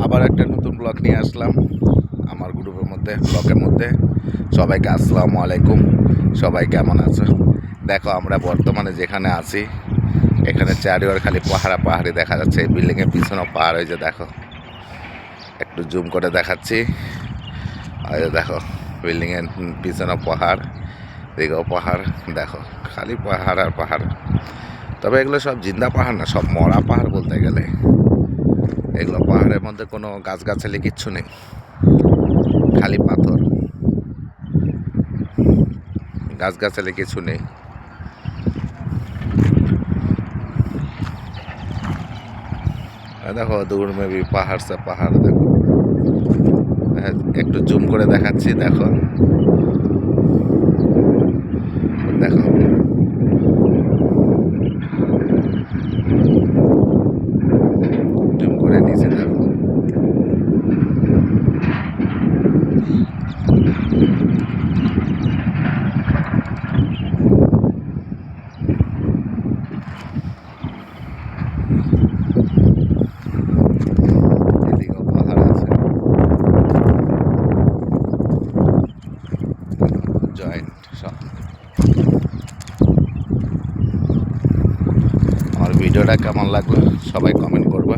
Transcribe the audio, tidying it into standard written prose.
আবার একটা নতুন ব্লগ নিয়ে আসলাম আমার গ্রুপের মধ্যে, ব্লগের মধ্যে। সবাইকে আসসালামু আলাইকুম। সবাই কেমন আছো? দেখো আমরা বর্তমানে যেখানে আছি এখানে চারিওয়ার খালি পাহাড়ি দেখা যাচ্ছে। এই বিল্ডিংয়ের পিছনেও পাহাড় হয়েছে, দেখো একটু জুম করে দেখাচ্ছি। আর দেখো বিল্ডিংয়ের পিছনে পাহাড়, দিকেও পাহাড়, দেখো খালি পাহাড় আর পাহাড়। তবে এগুলো সব জিন্দা পাহাড় না, সব মরা পাহাড় বলতে গেলে। এগুলো পাহাড়ের মধ্যে কোনো গাছগাছালি কিচ্ছু নেই, খালি পাথর, গাছগাছালি কিছু নেই। দেখো দূর মেবি পাহাড় সে পাহাড়, দেখো একটু জুম করে দেখাচ্ছি। দেখো দেখো জুম করে নিচে দেখো। এদিকেও পাহাড় আছে, জয়েন্ট সব। আমার ভিডিওটা কেমন লাগলো সবাই কমেন্ট করবা।